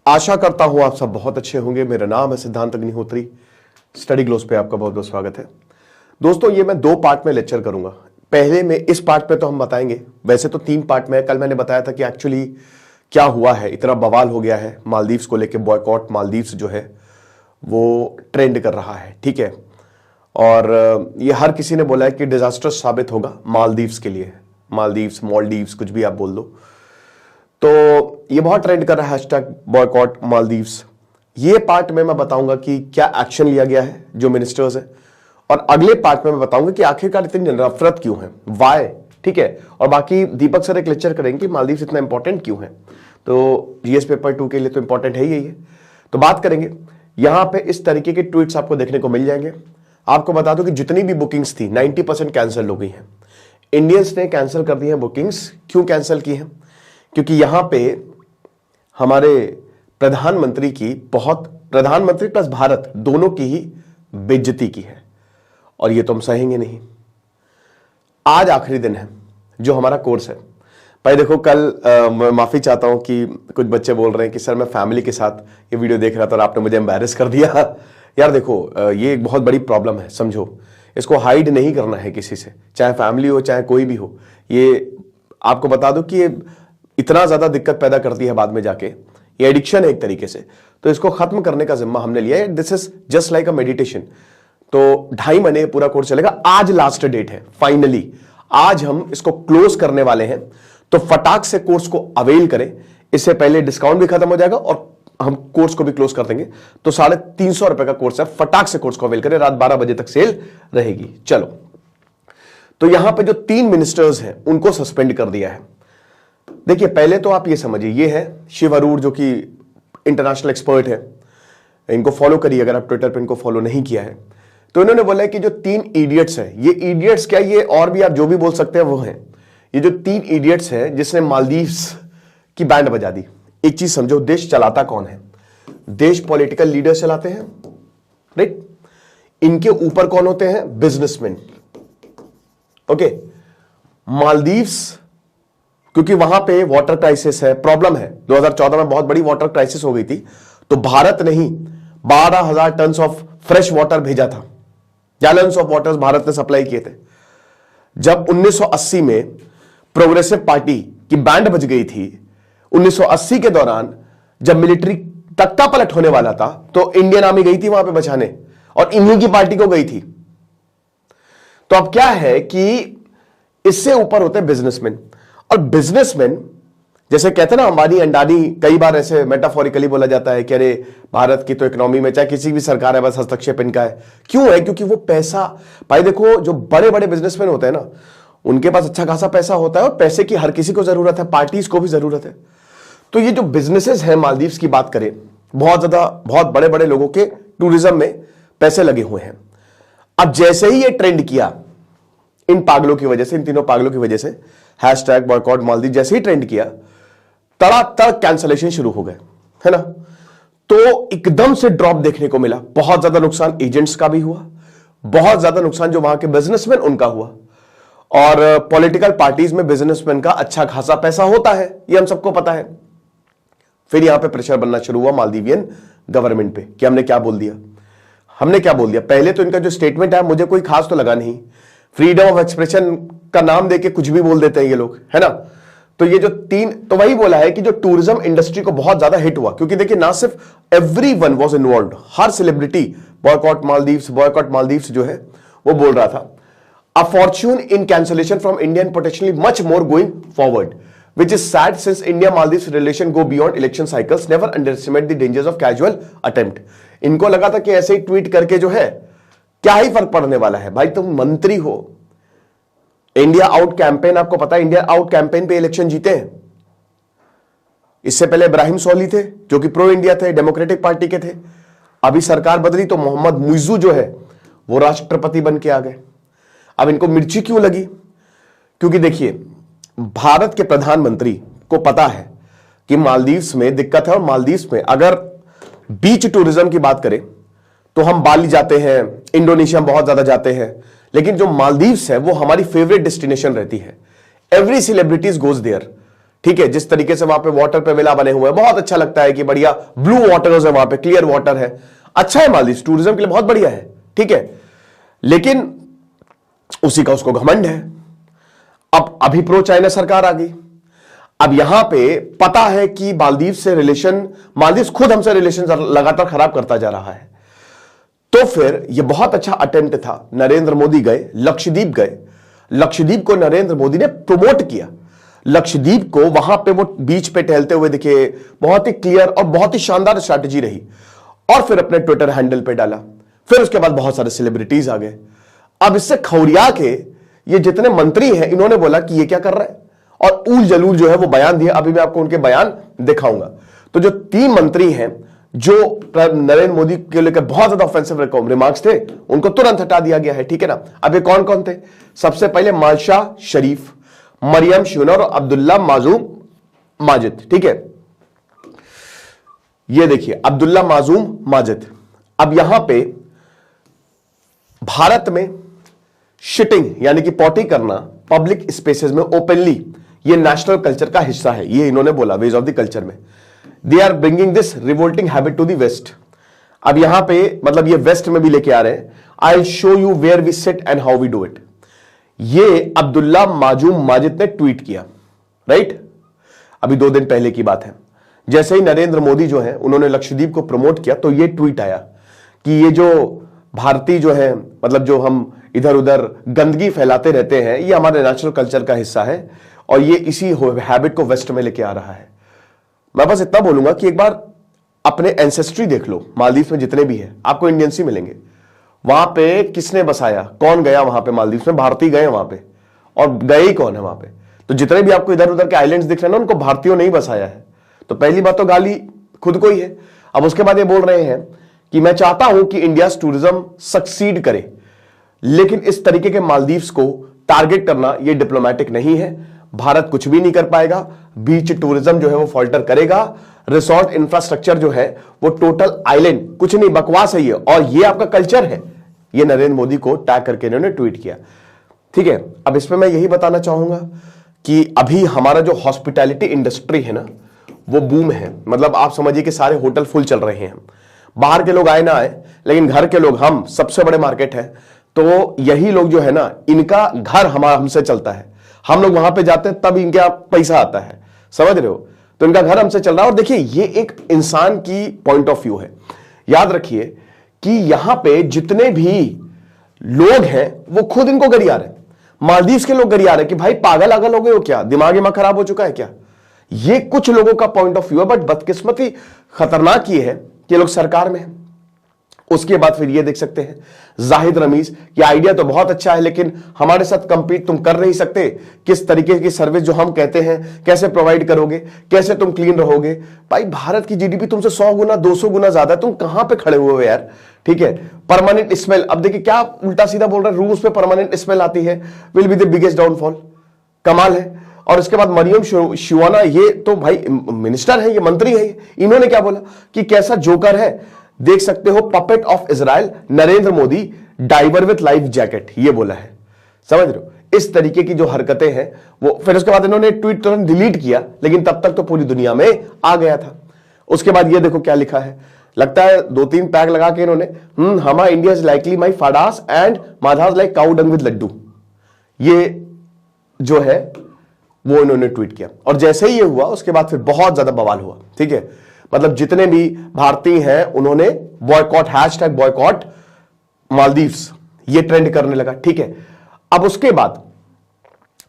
आशा करता हूं आप सब बहुत अच्छे होंगे। मेरा नाम है सिद्धांत अग्निहोत्री। स्टडी ग्लोस पे आपका बहुत बहुत स्वागत है। दोस्तों, ये मैं 2 पार्ट में लेक्चर करूंगा। पहले में इस पार्ट पे तो हम बताएंगे, वैसे तो 3 पार्ट में। कल मैंने बताया था कि एक्चुअली क्या हुआ है, इतना बवाल हो गया है मालदीव्स को लेके। बॉयकॉट मालदीव्स जो है वो ट्रेंड कर रहा है, ठीक है। और ये हर किसी ने बोला है कि डिजास्टर्स साबित होगा मालदीव्स के लिए। मालदीव्स, मॉलडीव्स, कुछ भी आप बोल दो। तो ये बहुत ट्रेंड कर रहा है हैशटैग बॉयकॉट मालदीव्स। ये पार्ट में मैं बताऊंगा कि क्या एक्शन लिया गया है जो मिनिस्टर्स है, और अगले पार्ट में मैं बताऊंगा कि आखिरकार इतनी नफरत क्यों है, वाई, ठीक है। और बाकी दीपक सर एक लेक्चर करेंगे कि मालदीव्स इतना इंपॉर्टेंट क्यों है। तो जीएस पेपर 2 के लिए तो इंपॉर्टेंट है ही है। तो बात करेंगे। यहां पे इस तरीके के ट्वीट्स आपको देखने को मिल जाएंगे। आपको बता दो कि जितनी भी बुकिंग्स थी 90% कैंसिल हो गई हैं। इंडियंस ने कैंसिल कर दी है बुकिंग्स। क्यों कैंसिल की हैं? क्योंकि यहां पे हमारे प्रधानमंत्री की प्रधानमंत्री प्लस भारत दोनों की ही बेइज्जती की है, और ये तो हम सहेंगे नहीं। आज आखिरी दिन है जो हमारा कोर्स है। भाई देखो, कल माफी चाहता हूं कि कुछ बच्चे बोल रहे हैं कि सर मैं फैमिली के साथ ये वीडियो देख रहा था और आपने मुझे एम्बैरेस कर दिया। यार देखो, ये एक बहुत बड़ी प्रॉब्लम है, समझो। इसको हाइड नहीं करना है किसी से, चाहे फैमिली हो चाहे कोई भी हो। ये आपको बता दो कि ये इतना ज्यादा दिक्कत पैदा करती है बाद में जाके। ये एडिक्शन है एक तरीके से। तो इसको खत्म करने का जिम्मा हमने लिया है। This is just like a meditation. तो 2.5 महीने पूरा कोर्स चलेगा। आज लास्ट डेट है फाइनली। आज हम इसको क्लोज करने वाले हैं। तो फटाक से कोर्स को अवेल करें। इससे पहले डिस्काउंट भी खत्म हो जाएगा और हम कोर्स को भी क्लोज कर देंगे। तो 350 रुपए का कोर्स है। फटाक से कोर्स को अवेल करें। रात 12 बजे तक सेल रहेगी। चलो, तो यहां पे जो 3 मिनिस्टर्स हैं उनको सस्पेंड कर दिया है। देखिए, पहले तो आप ये समझिए, ये है शिव अरोड़ जो कि इंटरनेशनल एक्सपर्ट है। इनको फॉलो करिए अगर आप ट्विटर पे इनको फॉलो नहीं किया है। तो इन्होंने बोला है कि जो 3 इडियट्स हैं, ये इडियट्स क्या, ये और भी आप जो भी बोल सकते हैं वो हैं। ये जो 3 इडियट्स हैं जिसने मालदीव्स की बैंड बजा दी। एक चीज समझो, देश चलाता कौन है? देश पॉलिटिकल लीडर्स चलाते हैं, राइट। इनके ऊपर कौन होते हैं? बिजनेसमैन। ओके, मालदीव्स क्योंकि वहां पे वाटर क्राइसिस है, प्रॉब्लम है। 2014 में बहुत बड़ी वाटर क्राइसिस हो गई थी। तो भारत ने ही 12,000 टन ऑफ फ्रेश वाटर भेजा था। गैलन्स ऑफ वाटर भारत ने सप्लाई किए थे। जब 1980 में प्रोग्रेसिव पार्टी की बैंड बज गई थी, 1980 के दौरान जब मिलिट्री तख्ता पलट होने वाला था, तो इंडियन आर्मी गई थी वहां पे बचाने, और इन्हीं की पार्टी को गई थी। तो अब क्या है कि इससे ऊपर होते हैं बिजनेसमैन। और बिजनेसमैन जैसे कहते हैं ना, अंबानी अंडानी, कई बार ऐसे मेटाफोरिकली बोला जाता है कि अरे भारत की तो इकोनॉमी में चाहे किसी भी सरकार है बस हस्तक्षेप इनका है। क्यों है? क्योंकि वो पैसा, भाई देखो, जो बड़े बड़े बिजनेसमैन होते हैं ना, उनके पास अच्छा खासा पैसा होता है, और पैसे की हर किसी को जरूरत है, पार्टीज को भी जरूरत है। तो ये जो बिजनेसेस हैं मालदीव्स की बात करें, बहुत बड़े बड़े लोगों के टूरिज्म में पैसे लगे हुए हैं। अब जैसे ही ये ट्रेंड किया इन पागलों की वजह से, इन तीनों पागलों की वजह से, हैशटैग बॉयकॉट मालदीव जैसे ही ट्रेंड किया, तड़ातड़ कैंसलेशन शुरू हो गए, है ना। तो एकदम से ड्रॉप देखने को मिला। बहुत ज्यादा नुकसान एजेंट्स का भी हुआ, बहुत ज्यादा नुकसान जो वहां के बिजनेसमैन उनका हुआ। और पॉलिटिकल पार्टीज में बिजनेसमैन का अच्छा खासा पैसा होता है, ये हम सबको पता है। फिर यहां पे प्रेशर बनना शुरू हुआ मालदीवियन गवर्नमेंट पे कि हमने क्या बोल दिया। पहले तो इनका जो स्टेटमेंट है मुझे कोई खास तो लगा नहीं। फ्रीडम ऑफ एक्सप्रेशन का नाम देके कुछ भी बोल देते हैं ये लोग, है ना। तो ये जो 3, तो वही बोला है कि जो टूरिज्म इंडस्ट्री को बहुत ज्यादा हिट हुआ, क्योंकि देखिए ना सिर्फ everyone was involved, her celebrity boycott Maldives जो है वो बोल रहा था। अ Fortune in cancellation from India potentially much more going forward, which is sad since India Maldives relation go beyond election cycles. Never underestimate the dangers of casual attempt. इनको लगा था कि ऐसे ही ट्वीट करके जो है क्या ही फर्क पड़ने वाला है। भाई तुम मंत्री हो। इंडिया आउट कैंपेन, आपको पता है इंडिया आउट कैंपेन पे इलेक्शन जीते हैं। इससे पहले इब्राहिम सोली थे जो कि प्रो इंडिया थे, डेमोक्रेटिक पार्टी के थे। अभी सरकार बदली तो मोहम्मद मुइजू जो है वो राष्ट्रपति बन के आ गए। अब इनको मिर्ची क्यों लगी? क्योंकि देखिए, भारत के प्रधानमंत्री को पता है कि मालदीव्स में दिक्कत है, और मालदीव्स में अगर बीच टूरिज्म की बात करें तो हम बाली जाते हैं, इंडोनेशिया में बहुत ज्यादा जाते हैं, लेकिन जो मालदीव्स है वो हमारी फेवरेट डेस्टिनेशन रहती है। एवरी सेलिब्रिटीज गोज देयर, ठीक है, जिस तरीके से वहां पे वाटर पे विला बने हुए हैं, बहुत अच्छा लगता है कि बढ़िया ब्लू वाटर्स है वहां पे, क्लियर वाटर है, अच्छा है मालदीव, टूरिज्म के लिए बहुत बढ़िया है, ठीक है। लेकिन उसी का उसको घमंड है। अब अभी प्रो चाइना सरकार आ गई। अब यहां पे पता है कि मालदीव से रिलेशन, मालदीव खुद हमसे रिलेशन लगातार खराब करता जा रहा है। तो फिर यह बहुत अच्छा अटेम्प्ट था, नरेंद्र मोदी गए, लक्षद्वीप गए, लक्षद्वीप को नरेंद्र मोदी ने प्रमोट किया। लक्षद्वीप को वहां पे वो बीच पे टहलते हुए दिखे, बहुत ही क्लियर और बहुत ही शानदार स्ट्रैटेजी रही। और फिर अपने ट्विटर हैंडल पे डाला। फिर उसके बाद बहुत सारे सेलिब्रिटीज आ गए। अब इससे खौरिया के ये जितने मंत्री हैं, इन्होंने बोला कि ये क्या कर रहा है, और ऊल जलूल जो है वो बयान दिया। अभी मैं आपको उनके बयान दिखाऊंगा। तो जो 3 मंत्री हैं जो नरेंद्र मोदी के लेकर बहुत ज्यादा ऑफेंसिव रिमार्क्स थे, उनको तुरंत हटा दिया गया है, ठीक है ना। अब ये कौन कौन थे? सबसे पहले मालशाह शरीफ, मरियम शूनर और अब्दुल्ला माजूम माजिद, ठीक है। ये देखिए अब्दुल्ला माजूम माजिद। अब यहां पे भारत में शिटिंग यानी कि पॉटी करना पब्लिक स्पेसेस में ओपनली, ये नेशनल कल्चर का हिस्सा है, ये इन्होंने बोला, वेज ऑफ द कल्चर में। They are bringing this revolting habit to the west. अब यहां पे मतलब ये वेस्ट में भी लेके आ रहे हैं। I show you where we sit and how we do it. ये अब्दुल्ला माजूम माजिद ने ट्वीट किया, राइट, अभी 2 दिन पहले की बात है। जैसे ही नरेंद्र मोदी जो है उन्होंने लक्षद्वीप को प्रमोट किया, तो ये ट्वीट आया कि ये जो भारतीय जो है, मतलब जो हम इधर उधर गंदगी फैलाते रहते हैं, ये हमारे नेचुरल कल्चर का हिस्सा है और ये इसी हैबिट को वेस्ट में लेके आ रहा है। मैं बस इतना बोलूंगा कि एक बार अपने एंसेस्ट्री देख लो, मालदीव में जितने भी हैं आपको इंडियंस ही मिलेंगे। वहां पे किसने बसाया, कौन गया वहां पे? मालदीव में भारतीय गए वहां पे, और गए ही कौन है वहां पे? तो जितने भी आपको इधर उधर के आइलैंड्स दिख रहे हैं ना, उनको भारतीयों ने ही बसाया है। तो पहली बात तो गाली खुद को ही है। अब उसके बाद ये बोल रहे हैं कि मैं चाहता हूं कि इंडिया टूरिज्म सक्सीड करे, लेकिन इस तरीके के मालदीव्स को टारगेट करना यह डिप्लोमेटिक नहीं है। भारत कुछ भी नहीं कर पाएगा, बीच टूरिज्म जो है वो फॉल्टर करेगा, रिसोर्ट इंफ्रास्ट्रक्चर जो है वो टोटल आइलैंड कुछ नहीं, बकवास है ये, और ये आपका कल्चर है। ये नरेंद्र मोदी को टैग करके इन्होंने ट्वीट किया, ठीक है। अब इसमें मैं यही बताना चाहूंगा कि अभी हमारा जो हॉस्पिटैलिटी इंडस्ट्री है ना, वो बूम है। मतलब आप समझिए कि सारे होटल फुल चल रहे हैं। बाहर के लोग आए ना आए, लेकिन घर के लोग, हम सबसे बड़े मार्केट है, तो यही लोग जो है ना, इनका घर हमारा हमसे चलता है। हम लोग वहां पे जाते हैं तब इनका पैसा आता है, समझ रहे हो? तो इनका घर हमसे चल रहा है। और देखिए ये एक इंसान की पॉइंट ऑफ व्यू है। याद रखिए कि यहां पे जितने भी लोग हैं वो खुद इनको गरिया रहे हैं। मालदीव के लोग गरिया रहे हैं कि भाई पागल आगल हो गए हो क्या, दिमाग खराब हो चुका है क्या? ये कुछ लोगों का पॉइंट ऑफ व्यू है। बट बदकिस्मती खतरनाक ये है कि ये लोग सरकार में है। उसके बाद फिर ये देख सकते हैं जाहिद रमीज, ये आइडिया तो बहुत अच्छा है, लेकिन हमारे साथ कंपीट तुम कर नहीं सकते। किस तरीके की सर्विस जो हम कहते हैं कैसे प्रोवाइड करोगे, कैसे तुम क्लीन रहोगे? भाई भारत की जीडीपी तुमसे 100 गुना 200 गुना ज्यादा है, तुम कहां पे खड़े हुए हो यार, ठीक है। परमानेंट स्मेल, अब देखिए क्या उल्टा सीधा बोल रहे हैं, रूस पे परमानेंट स्मेल आती है, will be the biggest downfall. कमाल है। और इसके बाद मरियम शिवाना, ये तो भाई मिनिस्टर है, ये मंत्री है, इन्होंने क्या बोला कि कैसा जोकर है, देख सकते हो, puppet of Israel Narendra Modi, diver with life jacket, ये बोला है। समझ रहे हो? इस तरीके की जो हरकतें हैं वो, फिर उसके बाद इन्होंने ट्वीट तुरंत डिलीट किया, लेकिन तब तक तो पूरी दुनिया में आ गया था। उसके बाद ये देखो क्या लिखा है, लगता है 2-3 टैग लगा के इन्होंने, हमा India is likely my fathers and mothers like cow dung with laddu, ये जो है वो इन्होंने ट्वीट किया। और जैसे ही ये हुआ उसके बाद फिर बहुत ज्यादा बवाल हुआ, ठीक है। मतलब जितने भी भारतीय हैं उन्होंने बॉयकॉट, हैशटैग बॉयकॉट मालदीव्स, ये ट्रेंड करने लगा, ठीक है। अब उसके बाद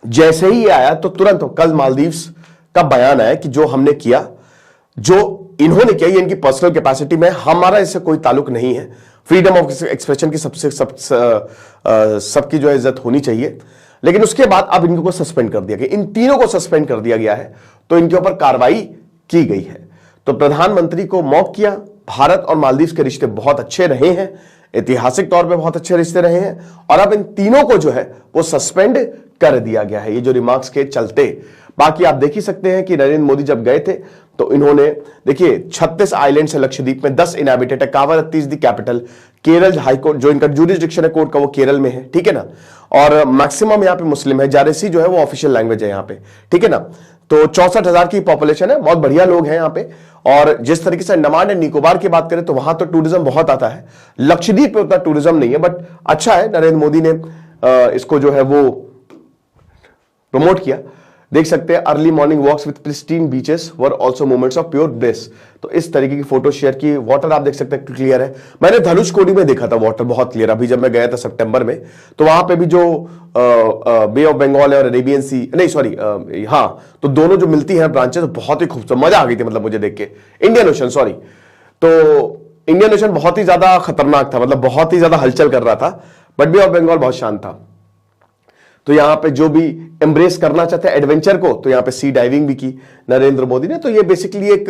जैसे ही ये आया तो तुरंत कल मालदीव्स का बयान आया कि जो हमने किया, जो इन्होंने किया, ये इनकी पर्सनल कैपेसिटी में, हमारा इससे कोई ताल्लुक नहीं है। फ्रीडम ऑफ एक्सप्रेशन की सबकी जो है इज्जत होनी चाहिए। लेकिन उसके बाद अब इनको सस्पेंड कर दिया गया, इन तीनों को सस्पेंड कर दिया गया है, तो इनके ऊपर कार्रवाई की गई है। तो प्रधानमंत्री को मौक किया। भारत और मालदीव के रिश्ते बहुत अच्छे रहे हैं, ऐतिहासिक तौर पे बहुत अच्छे रिश्ते रहे हैं, और अब इन तीनों को जो है वो सस्पेंड कर दिया गया है, ये जो रिमार्क्स के चलते। बाकी आप देख ही सकते हैं कि नरेंद्र मोदी जब गए थे तो इन्होंने, देखिए 36 आइलैंड है लक्षद्वीप में, 10 इनहैबिटेड है, Kavaratti is the capital, Kerala high court जो इनका ज्यूरिसडिक्शन है कोर्ट का वो केरल में है, ठीक है ना। और मैक्सिमम यहाँ पे मुस्लिम है, जारेसी जो है वो ऑफिशियल लैंग्वेज है यहाँ पे, ठीक है ना। तो 64,000 की पॉपुलेशन है, बहुत बढ़िया लोग हैं यहाँ पे। और जिस तरीके से अंडमान एंड निकोबार की बात करें तो वहां तो टूरिज्म बहुत आता है, लक्षद्वीप पे उतना टूरिज्म नहीं है, बट अच्छा है, नरेंद्र मोदी ने इसको जो है वो प्रमोट किया। देख सकते हैं early morning walks with pristine beaches were also moments of pure bliss. तो इस तरीके की फोटो शेयर की। वाटर आप देख सकते हैं क्लियर है। मैंने धनुषकोडी में देखा था वाटर बहुत क्लियर, अभी जब मैं गया था सितंबर में, तो वहां पे भी जो बे ऑफ बंगाल है और अरेबियन सी, नहीं सॉरी, हाँ, तो दोनों जो मिलती हैं ब्रांचेस, बहुत ही खूबसूरत, मजा आ गई थी मतलब मुझे देख के। इंडियन ओशन, सॉरी, तो इंडियन ओशन बहुत ही ज्यादा खतरनाक था, मतलब बहुत ही ज्यादा हलचल कर रहा था, बट बे ऑफ बंगाल बहुत शांत था। तो यहां पे जो भी एम्ब्रेस करना चाहते हैं एडवेंचर को, तो यहां पे सी डाइविंग भी की नरेंद्र मोदी ने। तो ये बेसिकली एक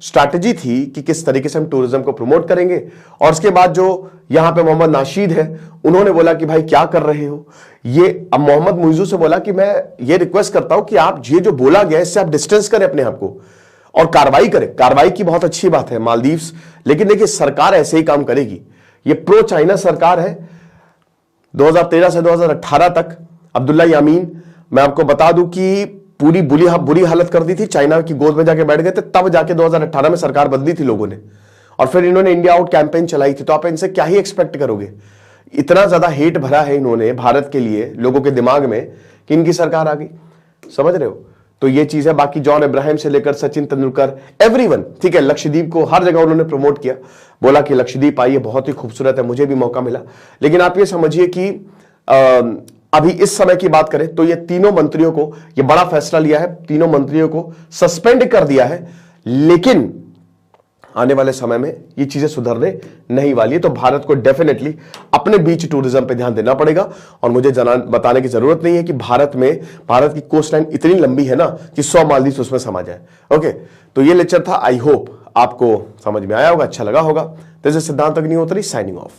स्ट्रैटेजी थी कि किस तरीके से हम टूरिज्म को प्रमोट करेंगे। और उसके बाद जो यहां पे मोहम्मद नाशीद है, उन्होंने बोला कि भाई क्या कर रहे हो ये। अब मोहम्मद मुइजू से बोला कि मैं ये रिक्वेस्ट करता हूं कि आप ये जो बोला गया इससे आप डिस्टेंस करें अपने आप को और कार्रवाई करें। कार्रवाई की बहुत अच्छी बात है मालदीव्स, लेकिन देखिए सरकार ऐसे ही काम करेगी। ये प्रो चाइना सरकार है। 2013 से 2018 तक अब्दुल्ला यामीन, मैं आपको बता दूं कि पूरी बुरी हालत कर दी थी, चाइना की गोद में जाके बैठ गए थे, तब जाके 2018 में सरकार बदली थी लोगों ने, और फिर इन्होंने इंडिया आउट कैंपेन चलाई थी। तो आप इनसे क्या ही एक्सपेक्ट करोगे? इतना ज्यादा हेट भरा है इन्होंने भारत के लिए लोगों के दिमाग में कि इनकी सरकार आ गई, समझ रहे हो? तो ये चीज है। बाकी जॉन इब्राहिम से लेकर सचिन तेंदुलकर, एवरीवन, ठीक है, लक्षद्वीप को हर जगह उन्होंने प्रमोट किया, बोला कि लक्षद्वीप आइए, बहुत ही खूबसूरत है, मुझे भी मौका मिला। लेकिन आप ये समझिए कि अभी इस समय की बात करें तो ये तीनों मंत्रियों को, ये बड़ा फैसला लिया है, तीनों मंत्रियों को सस्पेंड कर दिया है, लेकिन आने वाले समय में ये चीजें सुधरने नहीं वाली है। तो भारत को डेफिनेटली अपने बीच टूरिज्म पे ध्यान देना पड़ेगा। और मुझे बताने की जरूरत नहीं है कि भारत की कोस्ट लाइन इतनी लंबी है ना कि 100 मालदीव उसमें समा जाए। ओके, तो ये लेक्चर था, आई होप आपको समझ में आया होगा, अच्छा लगा होगा। दिस इज सिद्धांत अग्निहोत्री साइनिंग ऑफ।